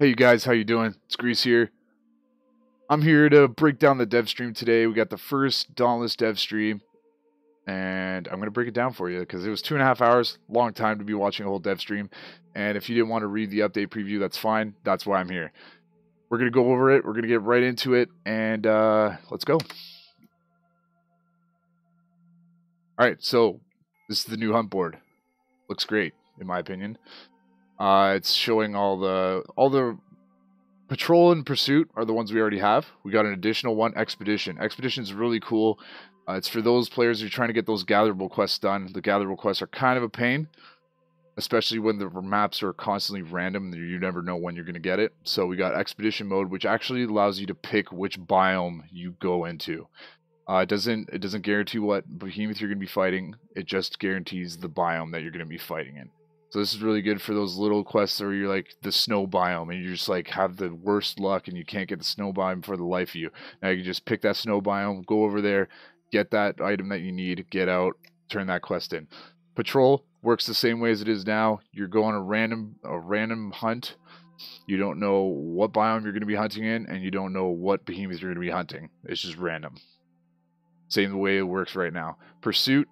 Hey you guys, how you doing? It's Grease here. I'm here to break down the dev stream today. We got the first Dauntless dev stream, and I'm gonna break it down for you because it was 2.5 hours, long time to be watching a whole dev stream. And if you didn't want to read the update preview, that's fine. That's why I'm here. We're gonna go over it. We're gonna get right into it, and let's go. All right, so this is the new hunt board. Looks great, in my opinion. It's showing all the Patrol and Pursuit are the ones we already have. We got an additional one, Expedition. Expedition is really cool. It's for those players who are trying to get those gatherable quests done. The gatherable quests are kind of a pain, especially when the maps are constantly random. You never know when you're going to get it. So we got Expedition mode, which actually allows you to pick which biome you go into. It doesn't guarantee what behemoth you're going to be fighting. It just guarantees the biome that you're going to be fighting in. So this is really good for those little quests where you're like the snow biome and you just like have the worst luck and you can't get the snow biome for the life of you. Now you can just pick that snow biome, go over there, get that item that you need, get out, turn that quest in. Patrol works the same way as it is now. You're going a random hunt. You don't know what biome you're going to be hunting in, and you don't know what behemoth you're going to be hunting. It's just random. Same the way it works right now. Pursuit.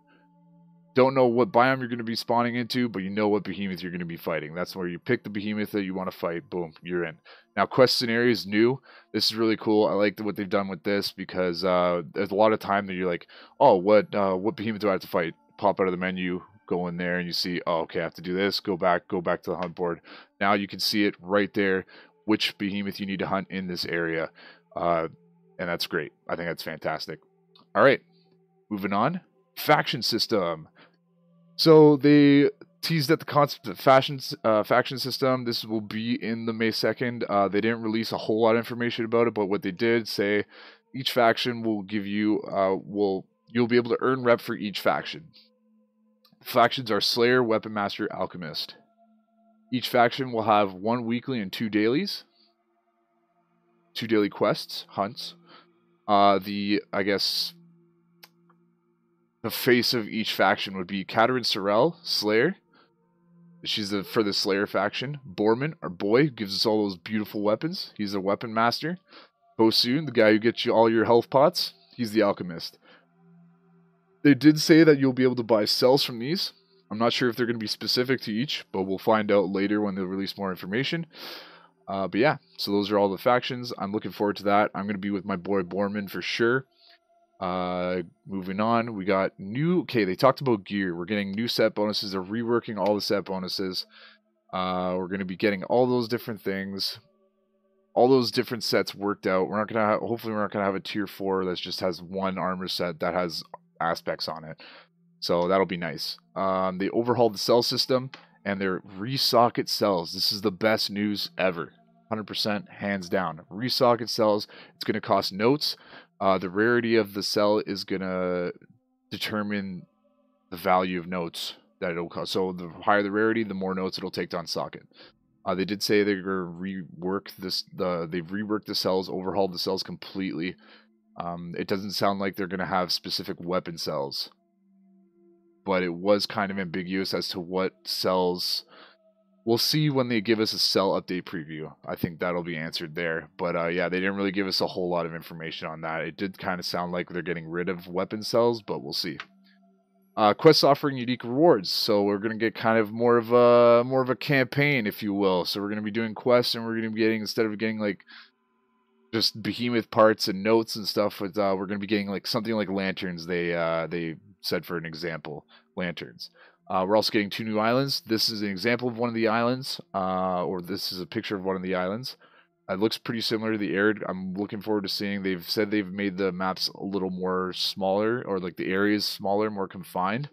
Don't know what biome you're going to be spawning into, but you know what behemoth you're going to be fighting. That's where you pick the behemoth that you want to fight. Boom, you're in. Now, quest scenario is new. This is really cool. I like what they've done with this because there's a lot of time that you're like, oh, what behemoth do I have to fight? Pop out of the menu, go in there, and you see, oh, okay, I have to do this. Go back to the hunt board. Now you can see it right there, which behemoth you need to hunt in this area, and that's great. I think that's fantastic. All right, moving on. Faction system. So they teased at the concept of faction system. This will be in the May 2nd. They didn't release a whole lot of information about it, but what they did say, each faction will give you you'll be able to earn rep for each faction. Factions are Slayer, Weapon Master, Alchemist. Each faction will have 1 weekly and 2 dailies. 2 daily quests, hunts. The face of each faction would be Katarine Sorrel, Slayer. She's for the Slayer faction. Borman, our boy, gives us all those beautiful weapons. He's a weapon master. Bosun, the guy who gets you all your health pots. He's the alchemist. They did say that you'll be able to buy cells from these. I'm not sure if they're going to be specific to each, but we'll find out later when they release more information. But yeah, so those are all the factions. I'm looking forward to that. I'm going to be with my boy Borman for sure. Moving on, we got they talked about gear. We're getting new set bonuses. They're reworking all the set bonuses. We're going to be getting all those different things, all those different sets worked out. Hopefully we're not going to have a tier 4 that just has one armor set that has aspects on it. So that'll be nice. They overhauled the cell system and they're resocket cells. This is the best news ever. 100% hands down. Resocket cells. It's going to cost notes. The rarity of the cell is going to determine the value of notes that it'll cost. So the higher the rarity, the more notes it'll take to unsocket. They did say they're going to rework this. They've reworked the cells, overhauled the cells completely. It doesn't sound like they're going to have specific weapon cells, but it was kind of ambiguous as to what cells. We'll see when they give us a cell update preview. I think that'll be answered there. But yeah, they didn't really give us a whole lot of information on that. It did kind of sound like they're getting rid of weapon cells, but we'll see. Quests offering unique rewards. So we're going to get kind of more of a campaign, if you will. So we're going to be doing quests, and we're going to be getting, instead of getting like just behemoth parts and notes and stuff, we're going to be getting like something like lanterns. They said, for an example, lanterns. We're also getting 2 new islands. This is an example of one of the islands, or this is a picture of one of the islands. It looks pretty similar to the Arid. I'm looking forward to seeing. They've said they've made the maps a little more smaller, or like the areas smaller, more confined,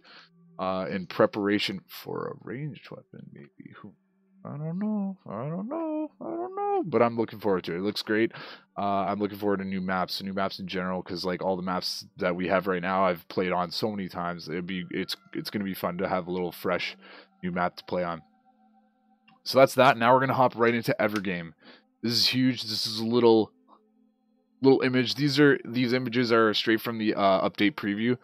in preparation for a ranged weapon, maybe. I don't know, but I'm looking forward to it. It looks great. I'm looking forward to new maps in general, because like all the maps that we have right now, I've played on so many times. It's going to be fun to have a little fresh new map to play on. So that's that. Now we're going to hop right into Evergame. This is huge. This is a little image. These images are straight from the update preview.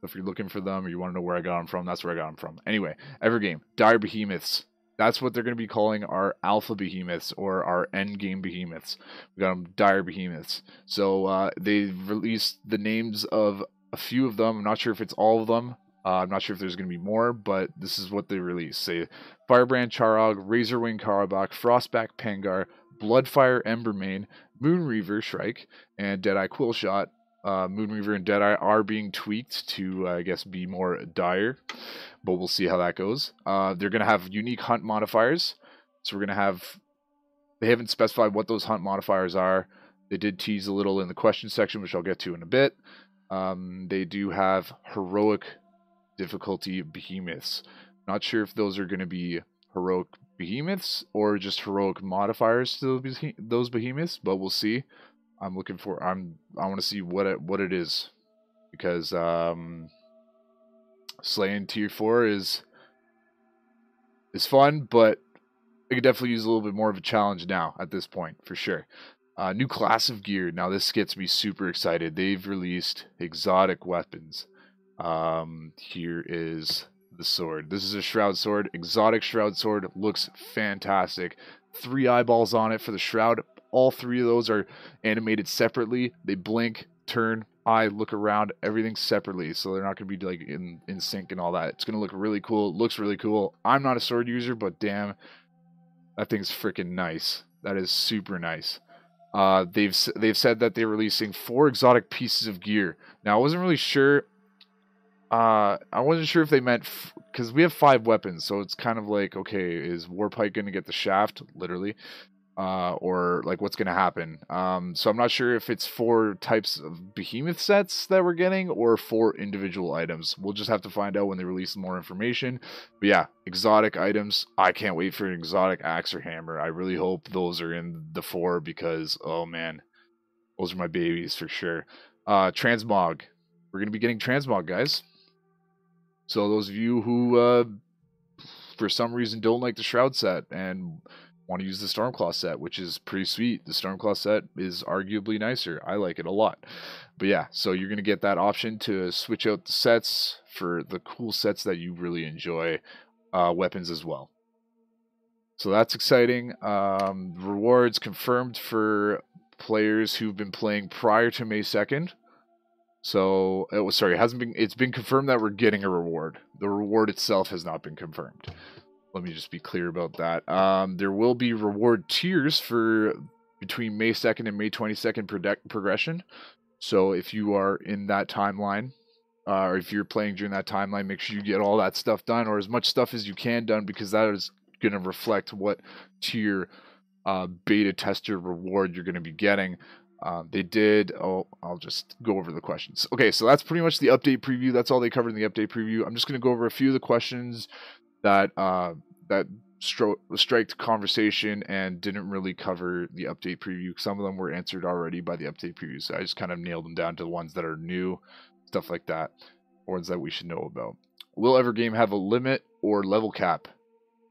If you're looking for them or you want to know where I got them from, that's where I got them from. Anyway, Evergame, Dire Behemoths. That's what they're going to be calling our alpha behemoths or our end game behemoths. We got them dire behemoths. So they released the names of a few of them. I'm not sure if it's all of them. I'm not sure if there's going to be more, but this is what they released. Say Firebrand Charog, Razorwing Karabak, Frostback Pangar, Bloodfire Embermane, Moonreaver Shrike, and Deadeye Quillshot. Moonreaver and Deadeye are being tweaked to, I guess, be more dire, but we'll see how that goes. They're going to have unique hunt modifiers. So we're going to have... They haven't specified what those hunt modifiers are. They did tease a little in the question section, which I'll get to in a bit. They do have heroic difficulty behemoths. Not sure if those are going to be heroic behemoths or just heroic modifiers to those behemoths, but we'll see. I want to see what it is, because slaying tier 4 is fun, but it could definitely use a little bit more of a challenge now at this point, for sure. New class of gear. Now this gets me super excited. They've released exotic weapons. Here is the sword. This is a shroud sword. Exotic shroud sword. Looks fantastic. 3 eyeballs on it for the shroud. All 3 of those are animated separately. They blink, turn, eye, look around, everything separately. So they're not going to be like in sync and all that. It's going to look really cool. It looks really cool. I'm not a sword user, but damn, that thing's freaking nice. That is super nice. They've said that they're releasing 4 exotic pieces of gear. Now I wasn't really sure. I wasn't sure if they meant, because we have 5 weapons, so it's kind of like, okay, is Warpike going to get the shaft, literally, or like what's going to happen? So I'm not sure if it's 4 types of behemoth sets that we're getting or 4 individual items. We'll just have to find out when they release more information. But yeah, exotic items. I can't wait for an exotic axe or hammer. I really hope those are in the 4, because oh man, those are my babies for sure. Transmog. We're going to be getting transmog, guys. So those of you who, for some reason, don't like the Shroud set and want to use the Stormclaw set, which is pretty sweet. The Stormclaw set is arguably nicer. I like it a lot. But yeah, so you're going to get that option to switch out the sets for the cool sets that you really enjoy, weapons as well. So that's exciting. Rewards confirmed for players who've been playing prior to May 2nd. So, it's been confirmed that we're getting a reward. The reward itself has not been confirmed. Let me just be clear about that. There will be reward tiers for between May 2nd and May 22nd progression. So if you are in that timeline, or if you're playing during that timeline, make sure you get all that stuff done, or as much stuff as you can done, because that is going to reflect what tier beta tester reward you're going to be getting. They did. I'll just go over the questions. Okay, so that's pretty much the update preview. That's all they covered in the update preview. I'm just going to go over a few of the questions that striked conversation and didn't really cover the update preview. Some of them were answered already by the update preview, so I just kind of nailed them down to the ones that are new, stuff like that, ones that we should know about. Will Evergame have a limit or level cap?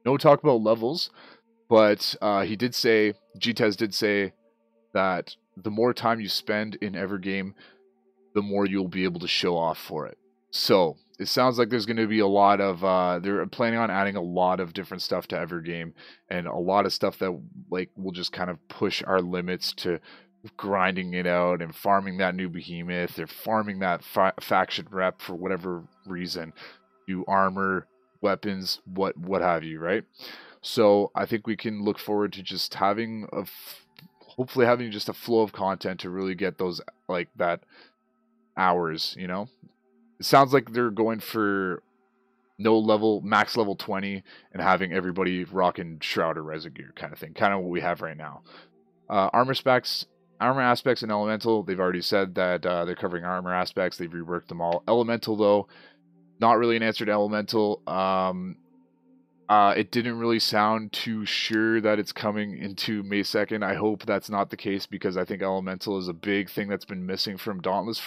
No talk about levels, but GTES did say that the more time you spend in Evergame, the more you'll be able to show off for it. So it sounds like there's going to be a lot of they're planning on adding a lot of different stuff to Evergame, and a lot of stuff that like will just kind of push our limits to grinding it out and farming that new behemoth. They're farming that faction rep for whatever reason, new armor, weapons, what have you, right? So I think we can look forward to just having hopefully having just a flow of content to really get those, like, that hours, you know? It sounds like they're going for max level 20 and having everybody rocking Shroud or Reza gear kind of thing. Kind of what we have right now. Armor aspects and Elemental, they've already said that they're covering armor aspects. They've reworked them all. Elemental, though, not really an answer to Elemental. It didn't really sound too sure that it's coming into May 2nd. I hope that's not the case, because I think Elemental is a big thing that's been missing from Dauntless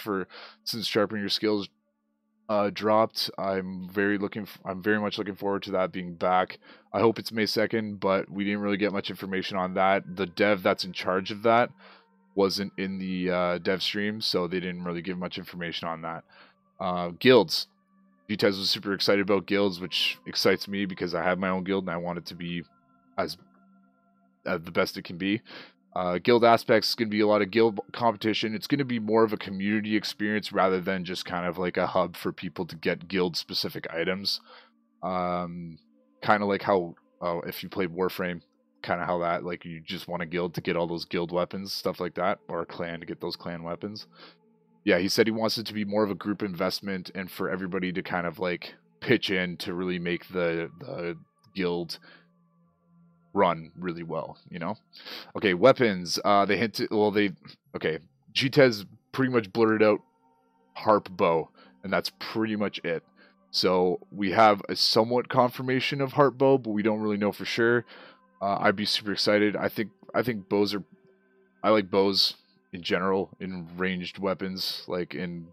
since Sharpen Your Skills dropped. I'm very much looking forward to that being back. I hope it's May 2nd, but we didn't really get much information on that. The dev that's in charge of that wasn't in the dev stream, so they didn't really give much information on that. Guilds. Vitez was super excited about guilds, which excites me because I have my own guild and I want it to be as the best it can be. Guild aspects is going to be a lot of guild competition. It's going to be more of a community experience rather than just kind of like a hub for people to get guild specific items. Kind of like how if you played Warframe, kind of how that, like, you just want a guild to get all those guild weapons, stuff like that, or a clan to get those clan weapons. Yeah, he said he wants it to be more of a group investment and for everybody to kind of like pitch in to really make the guild run really well, you know? Okay, weapons. They hinted, well, okay, Gtez pretty much blurted out harp bow, and that's pretty much it. So we have a somewhat confirmation of harp bow, but we don't really know for sure. I'd be super excited. I think bows are, I like bows in general in ranged weapons, like in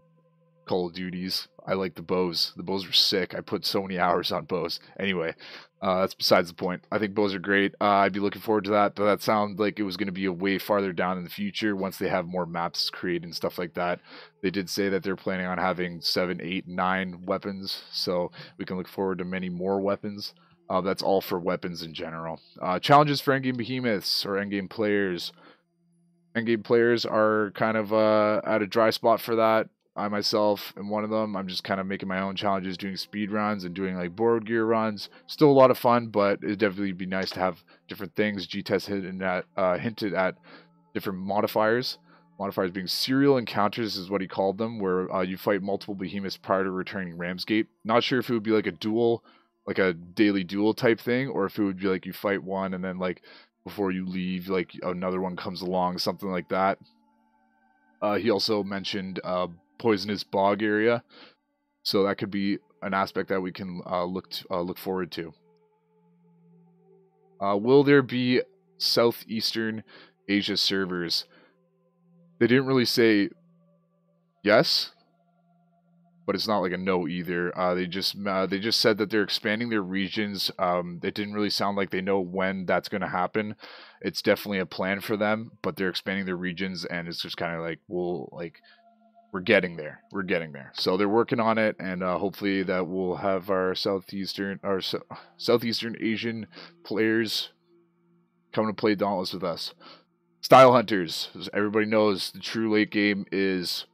Call of Duties. I like the bows. The bows are sick. I put so many hours on bows. Anyway, that's besides the point. I think bows are great. I'd be looking forward to that. But that sounded like it was going to be a way farther down in the future once they have more maps created and stuff like that. They did say that they're planning on having 7, 8, 9 weapons. So we can look forward to many more weapons. That's all for weapons in general. Challenges for endgame behemoths or endgame players. Endgame players are kind of at a dry spot for that. I myself am one of them. I'm just kind of making my own challenges, doing speed runs and doing like board gear runs. Still a lot of fun, but it'd definitely be nice to have different things. Gtez hinted at different modifiers. Modifiers being serial encounters is what he called them, where you fight multiple behemoths prior to returning Ramsgate. Not sure if it would be like a duel, like a daily duel type thing, or if it would be like you fight one and then like before you leave, like another one comes along, something like that. He also mentioned poisonous bog area, so that could be an aspect that we can look forward to. Will there be Southeastern Asia servers? They didn't really say yes, but it's not like a no either. They just said that they're expanding their regions. It didn't really sound like they know when that's going to happen. It's definitely a plan for them, but they're expanding their regions, and it's just kind of like, we're getting there. We're getting there. So they're working on it, and hopefully that we'll have our Southeastern Asian players coming to play Dauntless with us. Style Hunters. As everybody knows, the true late game is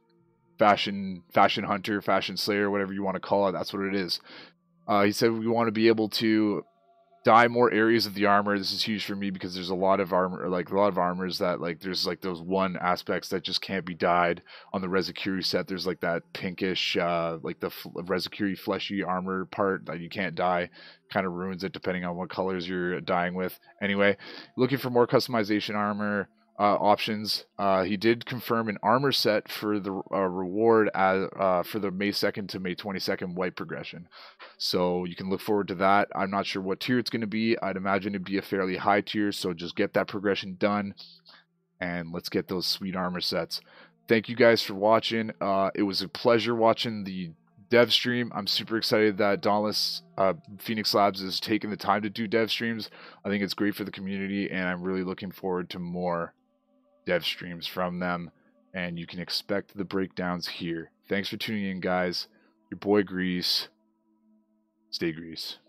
Fashion Hunter, Fashion Slayer, whatever you want to call it. That's what it is. He said we want to be able to dye more areas of the armor. This is huge for me because there's a lot of armor, like a lot of armors that like there's like those one aspects that just can't be dyed. On the Rezakuri set, there's like that pinkish, like the Rezakuri fleshy armor part that you can't dye. Kind of ruins it depending on what colors you're dyeing with. Anyway, looking for more customization armor options. He did confirm an armor set for the reward for the May 2nd to May 22nd white progression. So you can look forward to that. I'm not sure what tier it's going to be. I'd imagine it'd be a fairly high tier, so just get that progression done, and let's get those sweet armor sets. Thank you guys for watching. It was a pleasure watching the dev stream. I'm super excited that Dauntless Phoenix Labs is taking the time to do dev streams. I think it's great for the community, and I'm really looking forward to more dev streams from them, and you can expect the breakdowns here. Thanks for tuning in, guys. Your boy Grease. Stay Grease.